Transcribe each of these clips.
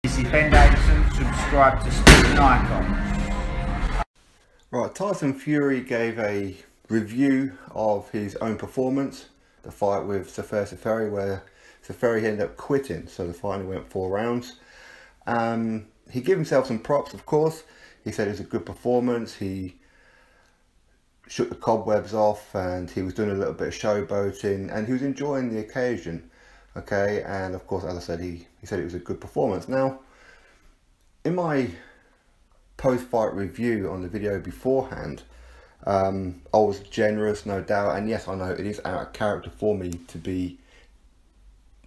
Ben Davidson, subscribe to Stephen Icons. Right, Tyson Fury gave a review of his own performance, the fight with Sefer Seferi, where Seferi ended up quitting, so the fight only went 4 rounds. He gave himself some props, of course. He said it was a good performance. He shook the cobwebs off and he was doing a little bit of showboating and he was enjoying the occasion. Okay, and of course, as I said, he said it was a good performance. Now, in my post-fight review on the video beforehand, I was generous, no doubt, and yes, I know it is out of character for me to be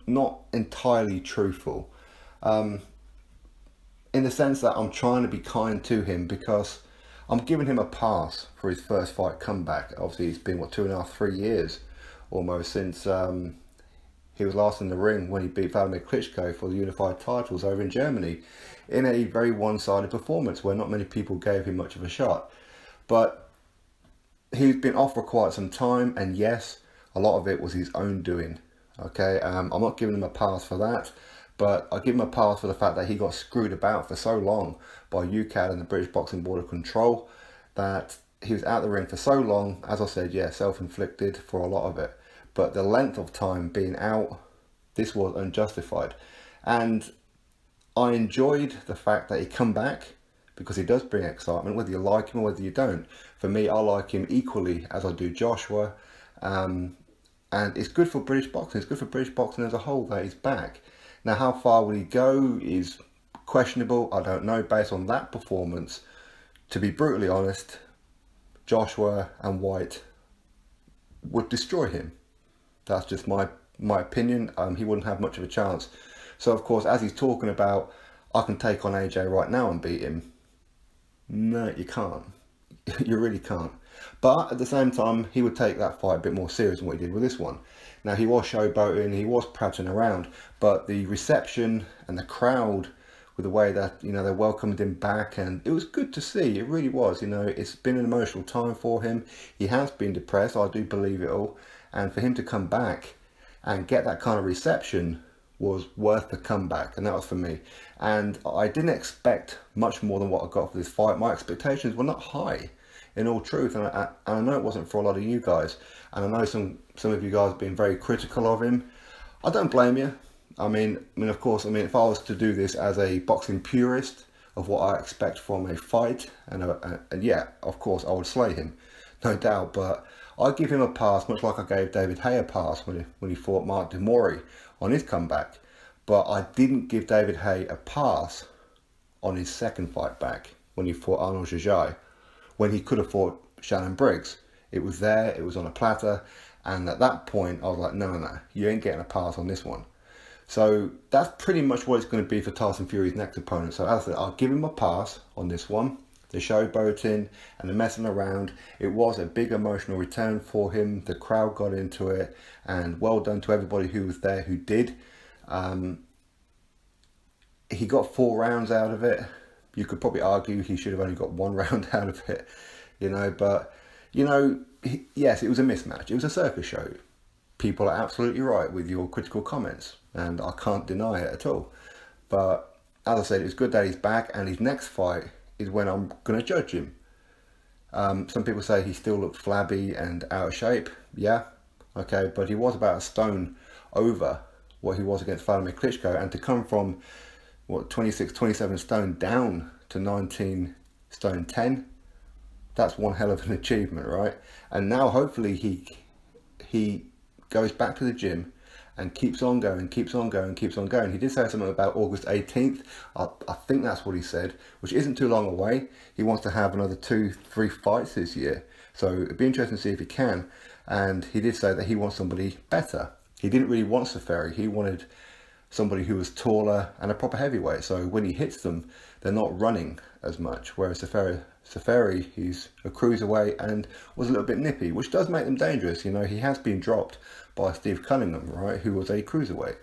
not entirely truthful, in the sense that I'm trying to be kind to him because I'm giving him a pass for his first fight comeback. Obviously, it's been, what, 2.5, 3 years almost since he was last in the ring when he beat Vladimir Klitschko for the unified titles over in Germany in a very one-sided performance where not many people gave him much of a shot. But he's been off for quite some time, and yes, a lot of it was his own doing. Okay, I'm not giving him a pass for that, but I give him a pass for the fact that he got screwed about for so long by UKAD and the British Boxing Board of Control that he was out the ring for so long. As I said, yeah, self-inflicted for a lot of it. But the length of time being out, this was unjustified. And I enjoyed the fact that he come back because he does bring excitement, whether you like him or whether you don't. For me, I like him equally as I do Joshua. And it's good for British boxing. It's good for British boxing as a whole that he's back. Now, how far will he go is questionable. I don't know. Based on that performance, to be brutally honest, Joshua and White would destroy him. That's just my opinion. He wouldn't have much of a chance. So, of course, as he's talking about, I can take on AJ right now and beat him. No, you can't. You really can't. But at the same time, he would take that fight a bit more serious than what he did with this one. Now, he was showboating, he was prattling around, but the reception and the crowd, with the way that, you know, they welcomed him back, and it was good to see. It really was. You know, it's been an emotional time for him. He has been depressed, I do believe it all. And for him to come back and get that kind of reception was worth the comeback, and that was for me. And I didn't expect much more than what I got for this fight. My expectations were not high, in all truth, and I know it wasn't for a lot of you guys, and I know some of you guys have been very critical of him. I don't blame you. I mean, of course, if I was to do this as a boxing purist of what I expect from a fight, and yeah, of course, I would slay him, no doubt, but I give him a pass, much like I gave David Haye a pass when he fought Mark Demori on his comeback. But I didn't give David Haye a pass on his second fight back when he fought Arnold Jajai, when he could have fought Shannon Briggs. It was there, it was on a platter, and at that point I was like, no, you ain't getting a pass on this one. So that's pretty much what it's going to be for Tyson Fury's next opponent. So as I said, I'll give him a pass on this one. The showboating and the messing around, it was a big emotional return for him. The crowd got into it, and well done to everybody who was there who did. He got 4 rounds out of it. You could probably argue he should have only got 1 round out of it, you know, but, you know, yes, it was a mismatch. It was a circus show. People are absolutely right with your critical comments, and I can't deny it at all. But as I said, it's good that he's back, and his next fight is when I'm going to judge him. Some people say he still looked flabby and out of shape. Yeah, okay, but he was about a stone over what he was against Vladimir Klitschko, and to come from, what, 26, 27 stone down to 19 stone 10, that's one hell of an achievement, right? And now hopefully he goes back to the gym and keeps on going, keeps on going, keeps on going. He did say something about August 18th. I think that's what he said, which isn't too long away. He wants to have another 2-3 fights this year. So it'd be interesting to see if he can. And he did say that he wants somebody better. He didn't really want Seferi. He wanted somebody who was taller and a proper heavyweight. So when he hits them, they're not running as much. Whereas Seferi, he's a cruiserweight and was a little bit nippy, which does make them dangerous. You know, he has been dropped by Steve Cunningham, right, who was a cruiserweight.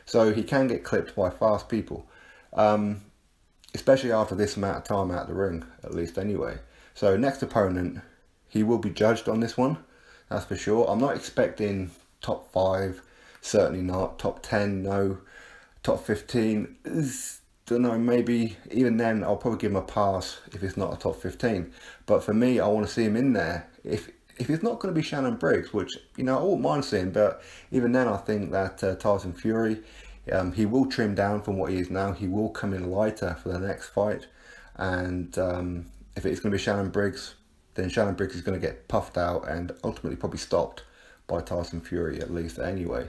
So he can get clipped by fast people, especially after this amount of time out of the ring, at least anyway. So next opponent, he will be judged on this one, that's for sure. I'm not expecting top 5, certainly not. Top 10, no. Top 15, don't know, maybe even then I'll probably give him a pass if it's not a top 15. But for me, I want to see him in there. If it's not going to be Shannon Briggs, which, you know, I wouldn't mind seeing, but even then I think that Tyson Fury, he will trim down from what he is now. He will come in lighter for the next fight. And if it's going to be Shannon Briggs, then Shannon Briggs is going to get puffed out and ultimately probably stopped by Tyson Fury, at least anyway.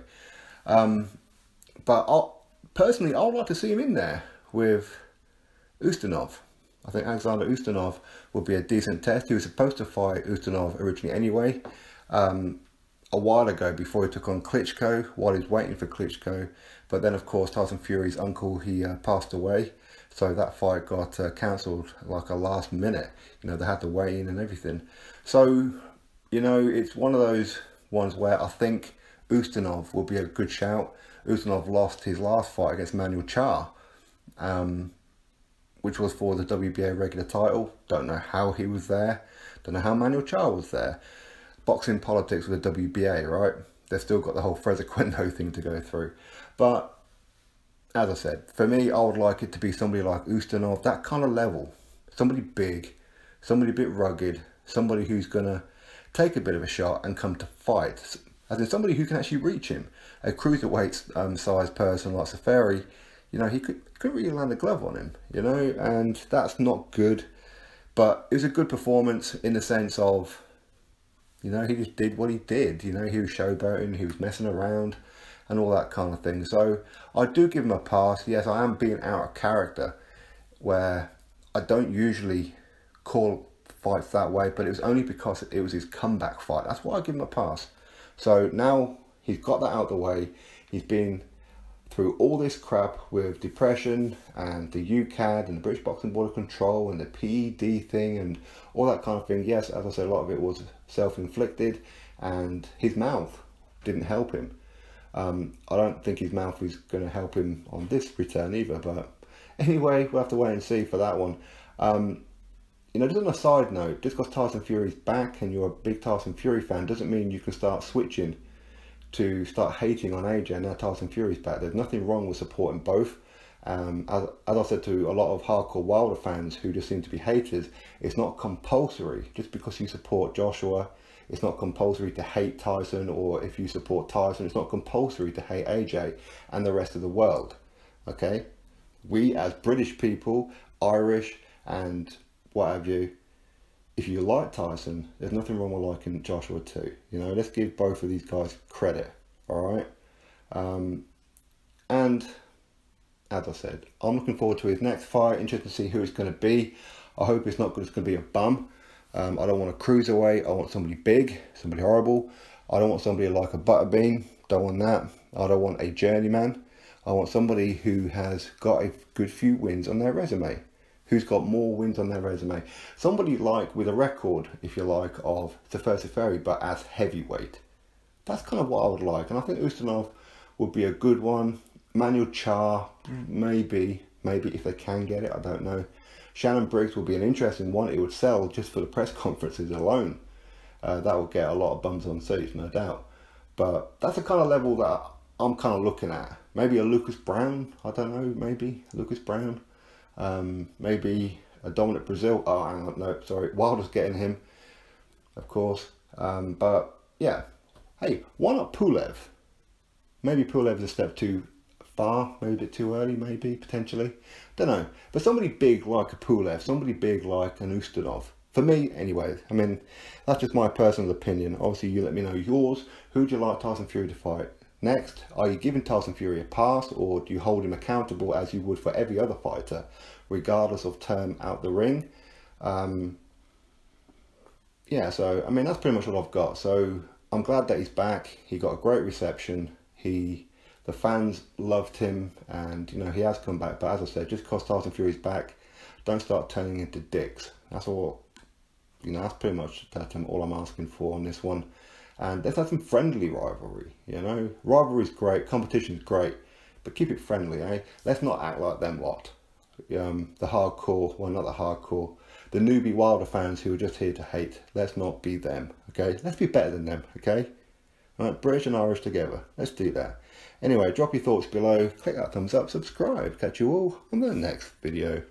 But personally, I would like to see him in there with Ustinov. I think Alexander Ustinov would be a decent test. He was supposed to fight Ustinov originally anyway, a while ago before he took on Klitschko, while he's waiting for Klitschko. But then, of course, Tyson Fury's uncle, he passed away. So that fight got cancelled like a last minute. You know, they had to weigh in and everything. So, you know, it's one of those ones where I think Ustinov will be a good shout. Ustinov lost his last fight against Manuel Char, which was for the WBA regular title. Don't know how he was there. Don't know how Manuel Char was there. Boxing politics with the WBA, right? They've still got the whole Fraser Quendo thing to go through. But as I said, for me, I would like it to be somebody like Ustinov, that kind of level. Somebody big, somebody a bit rugged, somebody who's going to take a bit of a shot and come to fight. As in somebody who can actually reach him. A cruiserweight sized person like Seferi, you know, he couldn't really land a glove on him, you know, and that's not good. But it was a good performance in the sense of, you know, he just did what he did. You know, he was showboating, he was messing around and all that kind of thing. So I do give him a pass. Yes, I am being out of character, where I don't usually call fights that way, but it was only because it was his comeback fight. That's why I give him a pass. So now he's got that out of the way. He's been through all this crap with depression and the UCAD and the British Boxing Board of Control and the PED thing and all that kind of thing. Yes, as I said, a lot of it was self-inflicted, and his mouth didn't help him. I don't think his mouth is going to help him on this return either, but anyway, we'll have to wait and see for that one. You know, just on a side note, just because Tyson Fury's back and you're a big Tyson Fury fan doesn't mean you can start switching to start hating on AJ now Tyson Fury's back. There's nothing wrong with supporting both. As I said to a lot of hardcore Wilder fans who just seem to be haters, it's not compulsory. Just because you support Joshua, it's not compulsory to hate Tyson, or if you support Tyson, it's not compulsory to hate AJ and the rest of the world. Okay? We as British people, Irish and what have you, if you like Tyson, there's nothing wrong with liking Joshua too. You know, let's give both of these guys credit, alright? And as I said, I'm looking forward to his next fight, interested to see who it's going to be. I hope it's not just going to be a bum. I don't want a cruiserweight, I want somebody big, somebody horrible. I don't want somebody like a butterbean, don't want that. I don't want a journeyman. I want somebody who has got a good few wins on their resume. Who's got more wins on their resume. Somebody like with a record, if you like, of Sefer Seferi, but as heavyweight. That's kind of what I would like. And I think Ustinov would be a good one. Manuel Char, maybe if they can get it, I don't know. Shannon Briggs will be an interesting one. It would sell just for the press conferences alone. That will get a lot of bums on seats, no doubt. But that's the kind of level that I'm kind of looking at. Maybe a Lucas Brown, I don't know, maybe Lucas Brown. Maybe a Dominic Brazil. Oh, hang on, no, sorry. Wilder's getting him, of course. But yeah, hey, why not Pulev? Maybe Pulev is a step too far, maybe a bit too early, maybe, potentially. Don't know. But somebody big like a Pulev, somebody big like an Ustinov. For me, anyway. I mean, that's just my personal opinion. Obviously, you let me know yours. Who do you like Tyson Fury to fight next? Are you giving Tyson Fury a pass, or do you hold him accountable as you would for every other fighter, regardless of term out the ring? Yeah, so, I mean, that's pretty much what I've got. So, I'm glad that he's back. He got a great reception. The fans loved him, and, you know, he has come back. But as I said, just because Tyson Fury's back, don't start turning into dicks. That's all, you know, that's pretty much all I'm asking for on this one. And let's have some friendly rivalry, you know. Rivalry's great, competition's great, but keep it friendly, eh? Let's not act like them lot. The hardcore, well, not the hardcore, the newbie Wilder fans who are just here to hate. Let's not be them, okay? Let's be better than them, okay? Right, British and Irish together. Let's do that. Anyway, drop your thoughts below, click that thumbs up, subscribe. Catch you all on the next video.